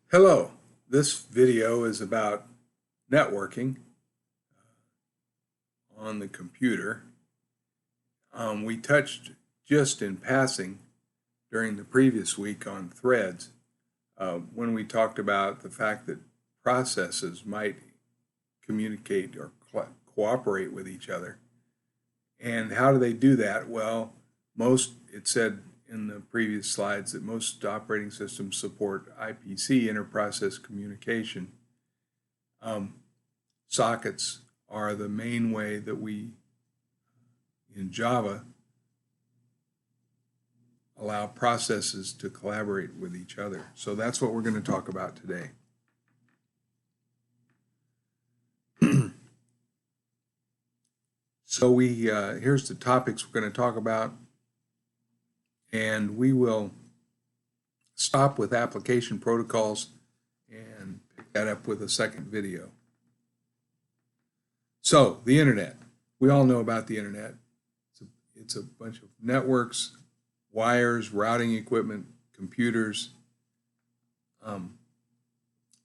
Hello, this video is about networking on the computer. We touched just in passing during the previous week on threads when we talked about the fact that processes might communicate or cooperate with each other. And how do they do that? Well, it said in the previous slides that most operating systems support IPC, inter-process communication. Sockets are the main way that we, in Java, allow processes to collaborate with each other. So that's what we're going to talk about today. So here's the topics we're going to talk about, and we will stop with application protocols and pick that up with a second video. So the internet, we all know about the internet. It's a bunch of networks, wires, routing equipment, computers,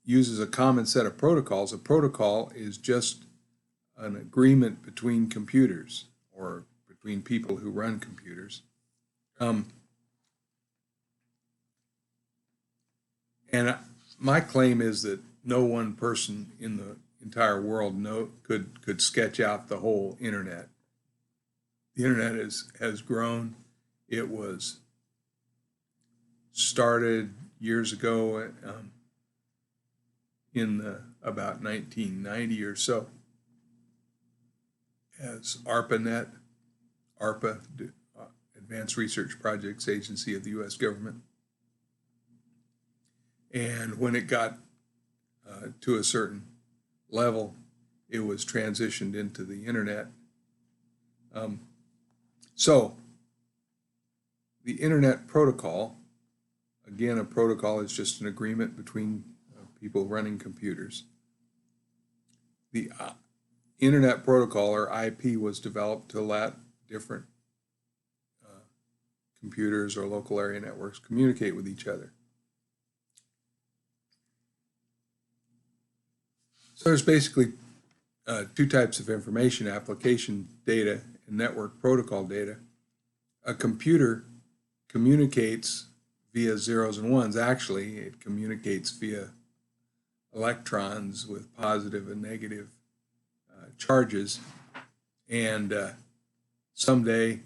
uses a common set of protocols. A protocol is just an agreement between computers or between people who run computers. And my claim is that no one person in the entire world could sketch out the whole internet. The internet has grown. It was started years ago in about 1990 or so as ARPANET, Advanced Research Projects Agency of the U.S. government. And when it got to a certain level, it was transitioned into the internet. So the internet protocol, again, a protocol is just an agreement between people running computers. The internet protocol, or IP, was developed to let different computers or local area networks communicate with each other. So there's basically two types of information: application data and network protocol data. A computer communicates via zeros and ones. Actually, it communicates via electrons with positive and negative charges. And someday,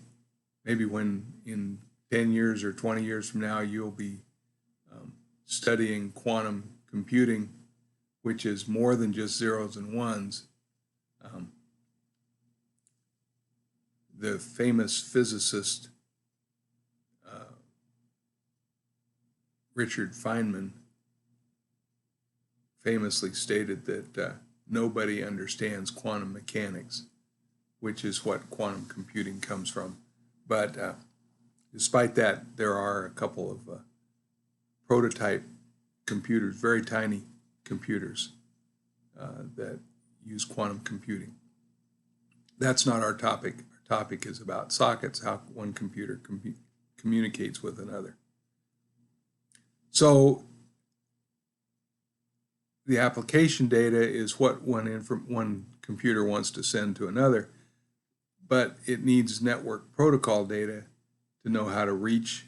maybe when in 10 years or 20 years from now, you'll be studying quantum computing, which is more than just zeros and ones. The famous physicist Richard Feynman famously stated that nobody understands quantum mechanics, which is what quantum computing comes from. But despite that, there are a couple of prototype computers, very tiny computers that use quantum computing. That's not our topic. Our topic is about sockets, how one computer communicates with another. So the application data is what one computer wants to send to another, but it needs network protocol data to know how to reach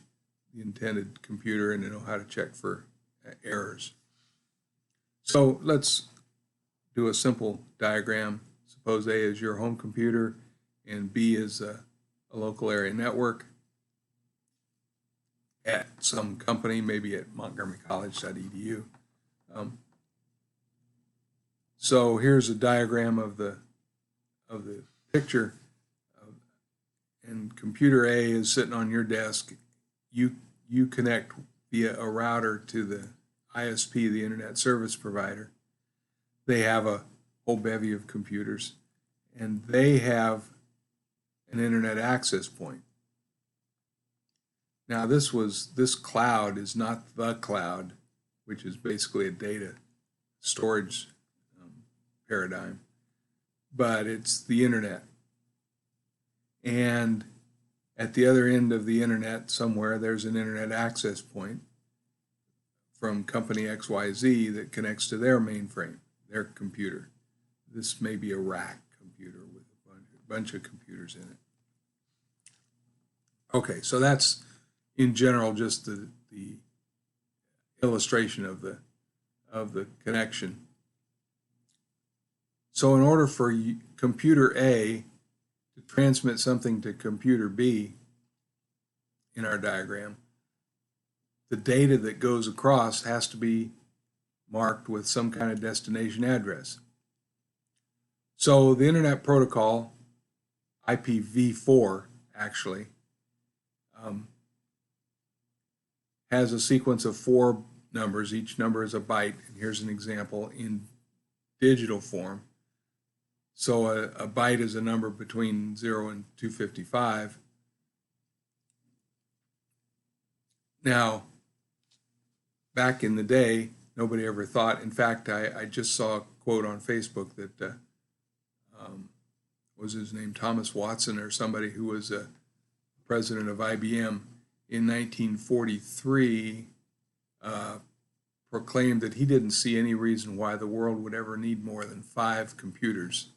the intended computer and to know how to check for errors. So let's do a simple diagram. Suppose A is your home computer and B is a local area network at some company, maybe at montgomerycollege.edu. So here's a diagram of the picture, and computer A is sitting on your desk. You connect via a router to the ISP, the Internet Service Provider. They have a whole bevy of computers, and they have an Internet access point. Now this cloud is not the cloud, which is basically a data storage paradigm, but it's the internet. And at the other end of the internet somewhere, there's an internet access point from company XYZ that connects to their mainframe, their computer. This may be a rack computer with a bunch of computers in it. Okay, so that's in general just the illustration of the connection. So in order for computer A to transmit something to computer B in our diagram, the data that goes across has to be marked with some kind of destination address. So the Internet Protocol, IPv4 actually, has a sequence of 4 numbers. Each number is a byte. And here's an example in digital form. So a byte is a number between 0 and 255. Now, back in the day, nobody ever thought, in fact, I just saw a quote on Facebook that, was his name Thomas Watson or somebody who was a president of IBM in 1943, proclaimed that he didn't see any reason why the world would ever need more than 5 computers,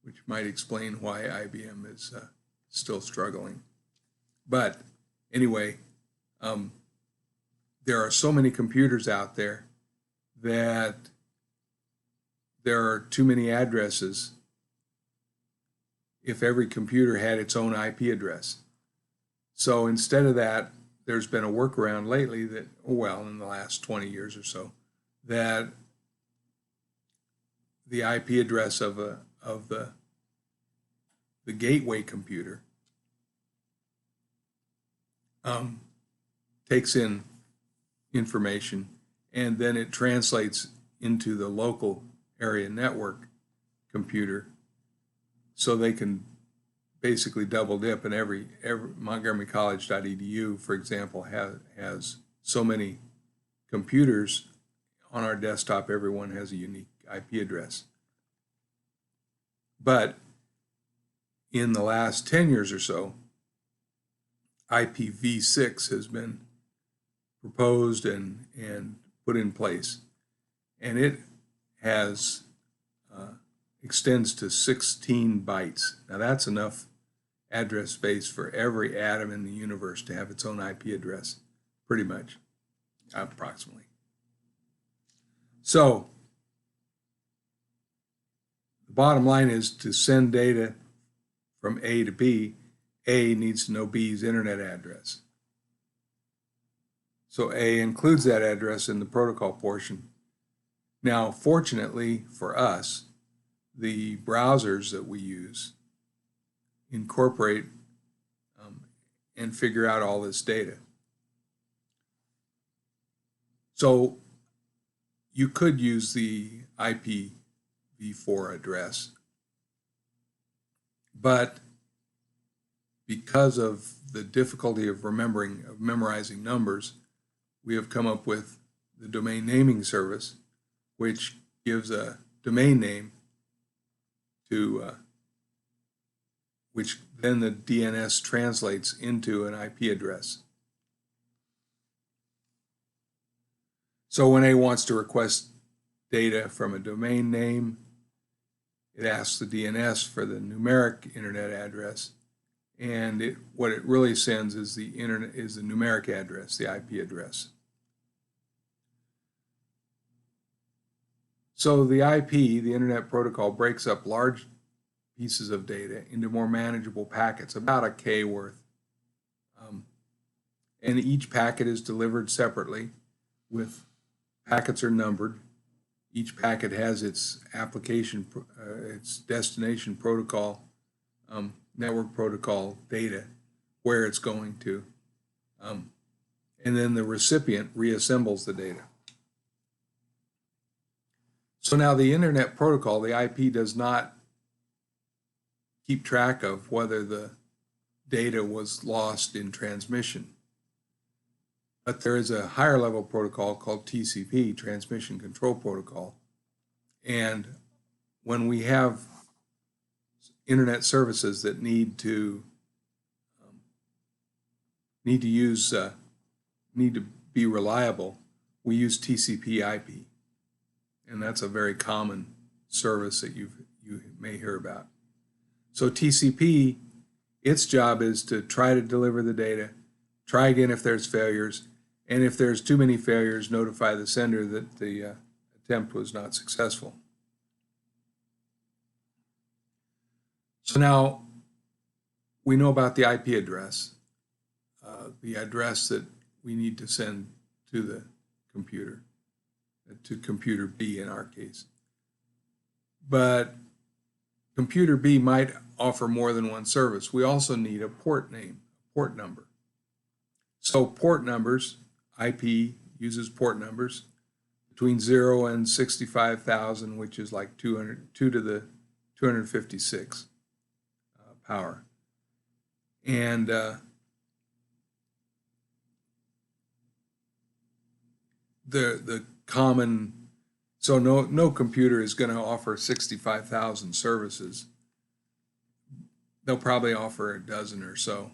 which might explain why IBM is still struggling. But anyway, there are so many computers out there that there are too many addresses if every computer had its own IP address. So instead of that, there's been a workaround lately that, well, in the last 20 years or so, that the IP address of the gateway computer takes in information and then it translates into the local area network computer, so they can basically double dip. And every montgomerycollege.edu, for example, has so many computers on our desktop. Everyone has a unique IP address. But in the last 10 years or so, IPv6 has been proposed and put in place, and it has extends to 16 bytes. Now that's enough address space for every atom in the universe to have its own IP address, pretty much, approximately. So the bottom line is, to send data from A to B, A needs to know B's internet address. So A includes that address in the protocol portion. Now, fortunately for us, the browsers that we use incorporate and figure out all this data. So you could use the IPv4 address, but because of the difficulty of memorizing numbers, we have come up with the domain naming service, which gives a domain name to which then the DNS translates into an IP address. So when A wants to request data from a domain name, it asks the DNS for the numeric internet address, and what it really sends is the numeric address, the IP address. So the IP, the Internet Protocol, breaks up large pieces of data into more manageable packets, about a K worth. And each packet is delivered separately. Packets are numbered. Each packet has its application, its destination protocol, network protocol data, where it's going to. And then the recipient reassembles the data. So now the Internet Protocol, the IP, does not keep track of whether the data was lost in transmission. But there is a higher level protocol called TCP, Transmission Control Protocol. And when we have internet services that need to be reliable, we use TCP IP, and that's a very common service that you may hear about. So TCP, its job is to try to deliver the data, try again if there's failures, and if there's too many failures, notify the sender that the attempt was not successful. So now we know about the IP address, the address that we need to send to the computer, to computer B in our case. But computer B might offer more than one service. We also need a port name, port number. So port numbers, IP uses port numbers between 0 and 65,000, which is like 2 to the 256 power. And the common, so no computer is going to offer 65,000 services. They'll probably offer a dozen or so.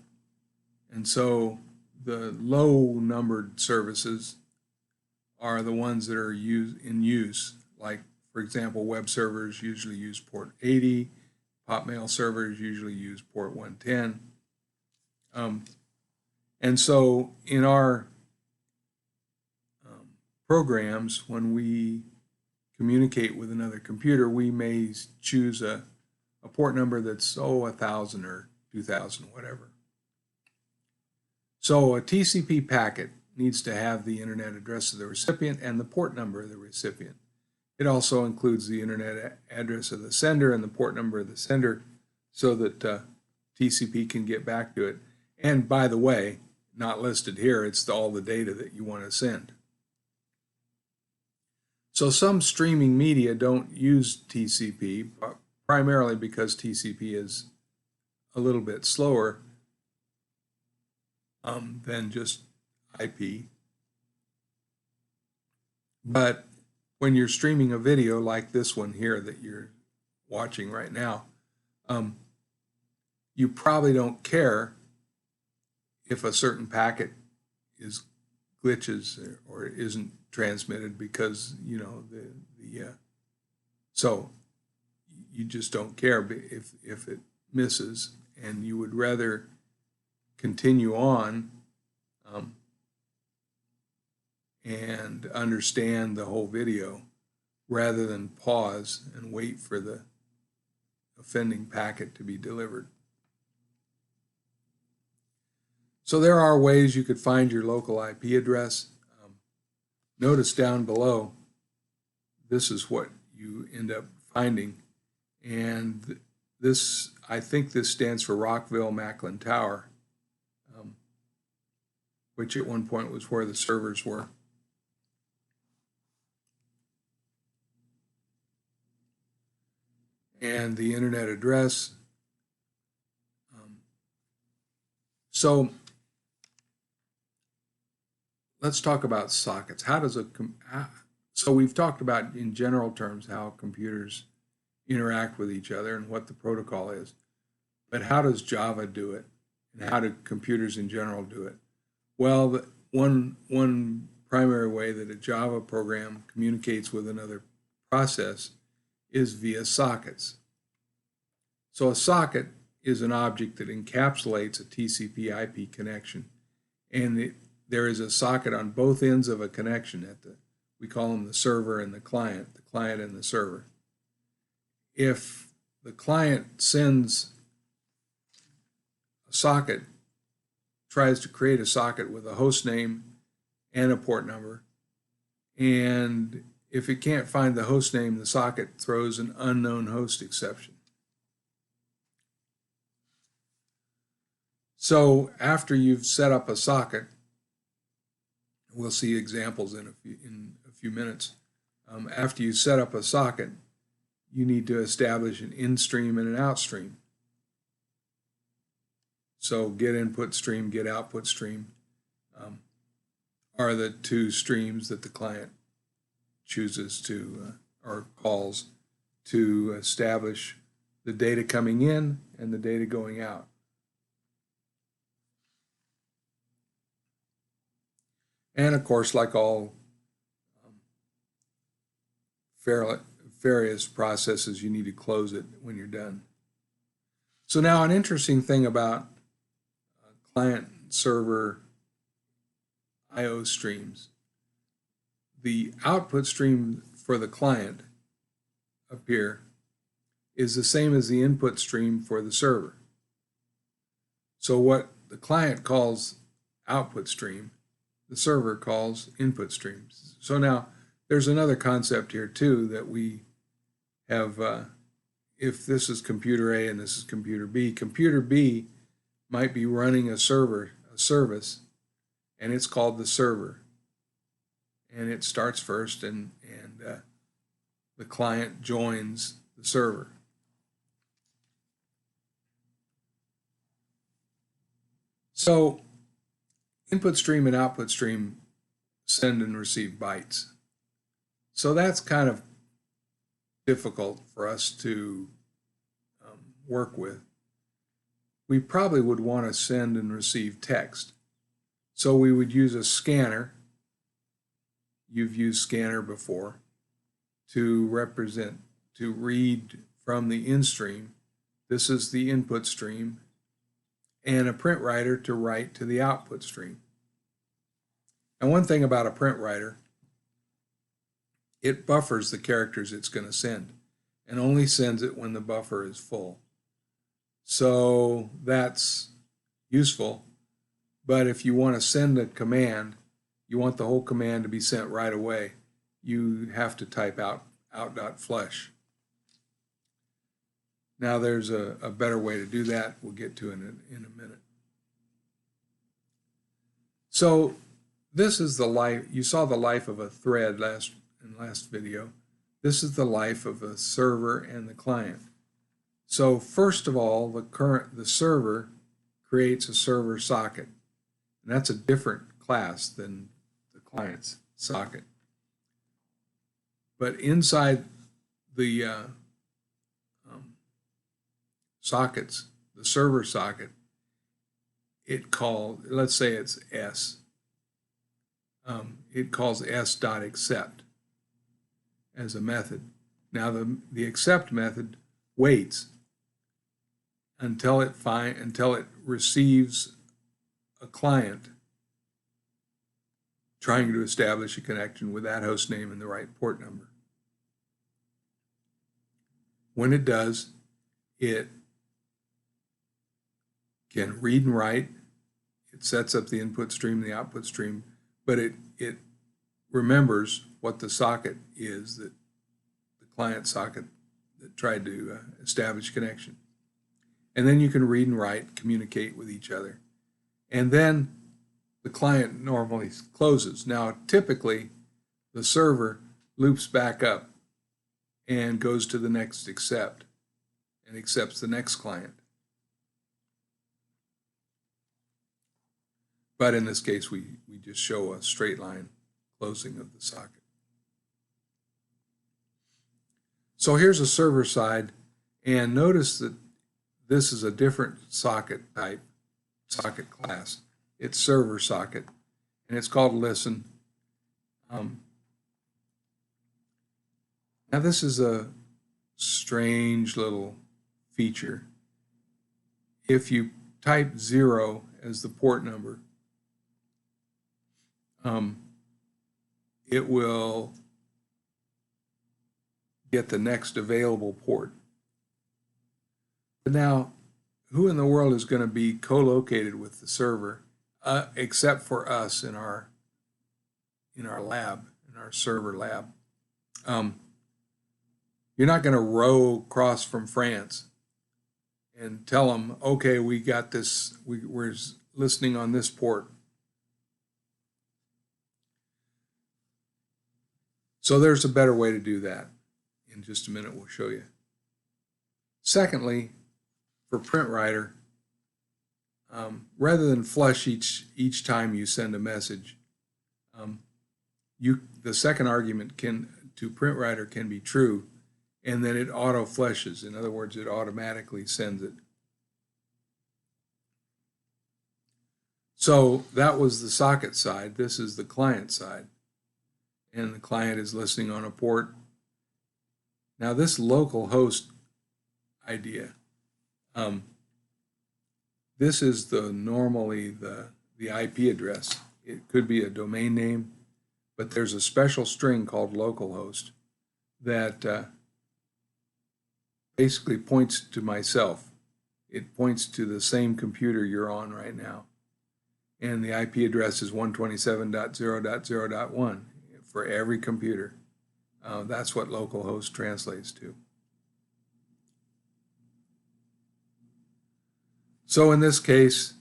And so the low numbered services are the ones that are in use. Like, for example, web servers usually use port 80, hotmail servers usually use port 110. And so in our programs, when we communicate with another computer, we may choose a port number that's 1,000 or 2,000, whatever. So a TCP packet needs to have the internet address of the recipient and the port number of the recipient. It also includes the internet address of the sender and the port number of the sender so that TCP can get back to it. And by the way, not listed here, it's all the data that you want to send. So some streaming media don't use TCP, primarily because TCP is a little bit slower than just IP. But when you're streaming a video like this one here that you're watching right now, you probably don't care if a certain packet glitches or isn't transmitted because, you know, so you just don't care if it misses, and you would rather continue on and understand the whole video rather than pause and wait for the offending packet to be delivered. So there are ways you could find your local IP address. Notice down below, this is what you end up finding. And this, I think this stands for Rockville Macklin Tower, which at one point was where the servers were. And the internet address. So let's talk about sockets. How does so we've talked about in general terms how computers interact with each other and what the protocol is. But how does Java do it? And how do computers in general do it? Well, one primary way that a Java program communicates with another process is via sockets. So a socket is an object that encapsulates a TCP IP connection, and there is a socket on both ends of a connection we call them the server and the client and the server. If the client sends a socket, tries to create a socket with a host name and a port number, and if it can't find the host name, the socket throws an unknown host exception. So after you've set up a socket, we'll see examples in a few minutes. After you set up a socket, you need to establish an in-stream and an out-stream. So get input stream, get output stream are the two streams that the client chooses to or calls to establish the data coming in and the data going out. And of course, like all various processes, you need to close it when you're done. So now an interesting thing about client server I/O streams. The output stream for the client up here is the same as the input stream for the server. So what the client calls output stream, the server calls input streams. So now there's another concept here too that we have, if this is computer A and this is computer B might be running a service, and it's called the server. And it starts first, and the client joins the server. So input stream and output stream send and receive bytes. So that's kind of difficult for us to work with. We probably would want to send and receive text. So we would use a scanner. You've used scanner before to read from the in stream. This is the input stream, and a print writer to write to the output stream. And one thing about a print writer, it buffers the characters it's going to send and only sends it when the buffer is full. So that's useful. But if you want to send a command, you want the whole command to be sent right away, you have to type out.flush. Now there's a better way to do that. We'll get to it in a minute. So this is the life. You saw the life of a thread in last video. This is the life of a server and the client. So first of all, the server creates a server socket. And that's a different class than the client's socket. But inside the sockets, the server socket, let's say it's S. It calls s.accept as a method. Now the accept method waits until it receives a client trying to establish a connection with that host name and the right port number. When it does, it can read and write. It sets up the input stream, the output stream, but it remembers what the socket is, that the client socket that tried to establish connection. And then you can read and write, communicate with each other. And then the client normally closes. Now, typically, the server loops back up and goes to the next accept and accepts the next client. But in this case, we just show a straight line closing of the socket. So here's a server side, and notice that this is a different socket type, socket class. It's ServerSocket, and it's called listen. Now this is a strange little feature. If you type 0 as the port number, it will get the next available port. But now, who in the world is going to be co-located with the server, except for us in our lab, in our server lab? You're not going to row across from France and tell them, okay, we got this, we're listening on this port. So there's a better way to do that. In just a minute, we'll show you. Secondly, for print writer, rather than flush each time you send a message, the second argument to print writer can be true, and then it auto flushes. In other words, it automatically sends it. So that was the socket side. This is the client side, and the client is listening on a port, Now this local host idea, this is normally the IP address. It could be a domain name, but there's a special string called localhost that basically points to myself. It points to the same computer you're on right now. And the IP address is 127.0.0.1 for every computer. That's what localhost translates to. So in this case,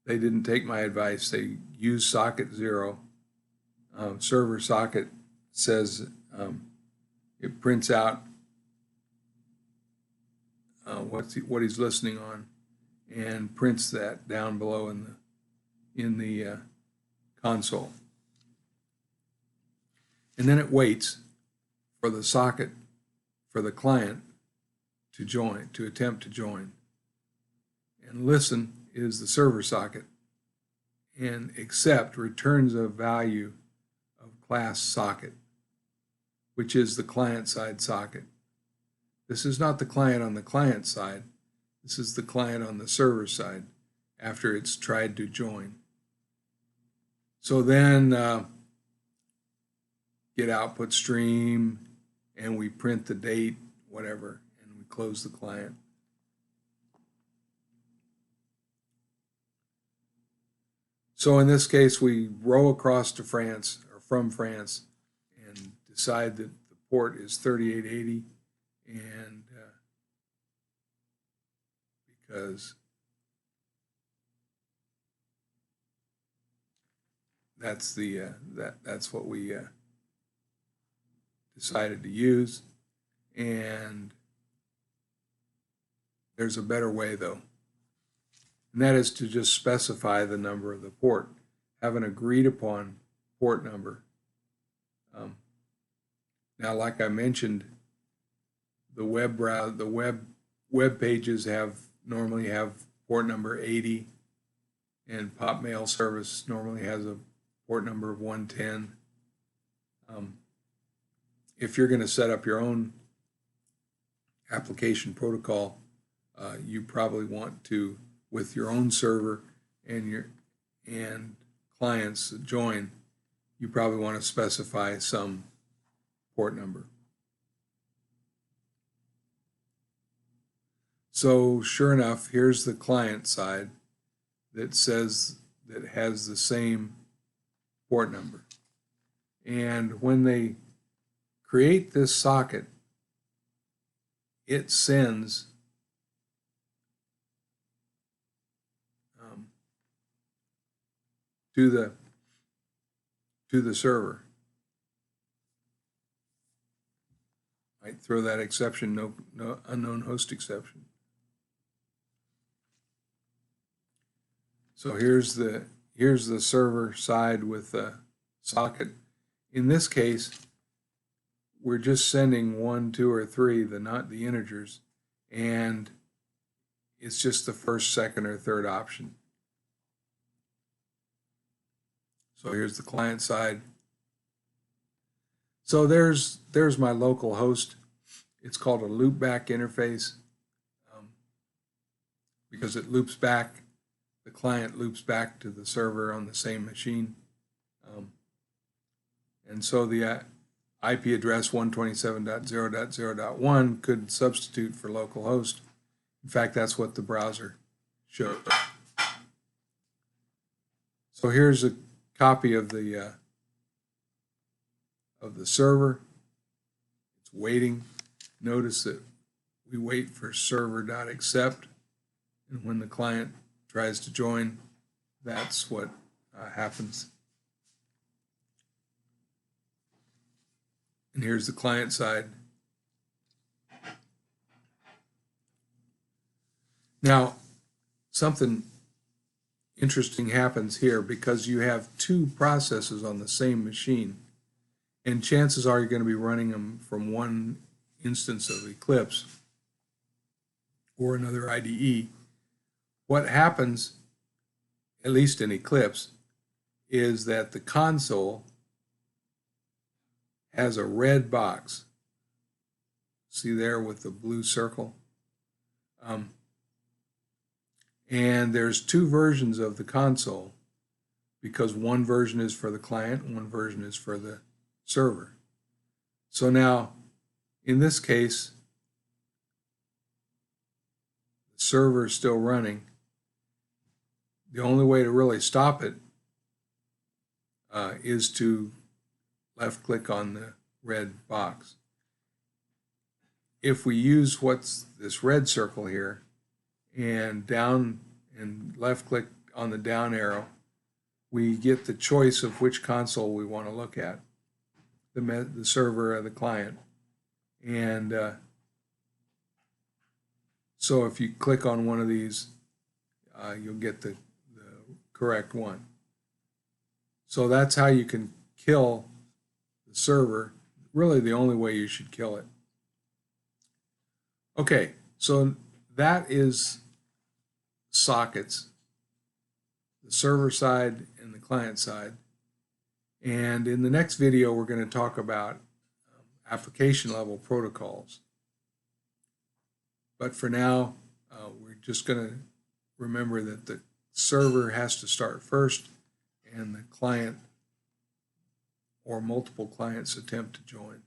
they didn't take my advice. They used socket 0. ServerSocket says it prints out what he's listening on and prints that down below in the console. And then it waits for the socket, for the client to join, to attempt to join. And listen is the server socket, and accept returns a value of class socket, which is the client-side socket. This is not the client on the client side. This is the client on the server side after it's tried to join. So then get output stream, and we print the date, whatever, and we close the client. So in this case, we row across to France, or from France, and decide that the port is 3880, and because that's what we decided to use. And there's a better way though, and that is to just specify the number of the port, have an agreed upon port number. Now, like I mentioned, the web pages normally have port number 80, and Pop Mail Service normally has a port number of 110. If you're going to set up your own application protocol, you probably want to, with your own server and clients that join, you probably want to specify some port number. So sure enough, here's the client side that has the same port number. And when they create this socket, it sends to the server. Might throw that exception, no unknown host exception. So here's the server side with the socket. In this case, we're just sending 1, 2, or 3, not the integers, and it's just the first, second, or third option. So here's the client side. So there's my local host. It's called a loopback interface because it loops back. The client loops back to the server on the same machine. And so the IP address 127.0.0.1 could substitute for localhost. In fact, that's what the browser showed. So here's a copy of the server. It's waiting. Notice that we wait for server.accept, and when the client tries to join, that's what happens. And here's the client side. Now, something interesting happens here because you have two processes on the same machine, and chances are you're going to be running them from one instance of Eclipse or another IDE. What happens, at least in Eclipse, is that the console has a red box. See there with the blue circle? And there's two versions of the console, because one version is for the client and one version is for the server. So now, in this case, the server is still running. The only way to really stop it is to left click on the red box. If we use what's this red circle here and down and left click on the down arrow, we get the choice of which console we want to look at, the server or the client. And so if you click on one of these, you'll get the correct one. So that's how you can kill the server, really the only way you should kill it. Okay, so that is sockets, the server side and the client side. And in the next video, we're going to talk about application level protocols. But for now, we're just going to remember that the server has to start first and the client or multiple clients attempt to join.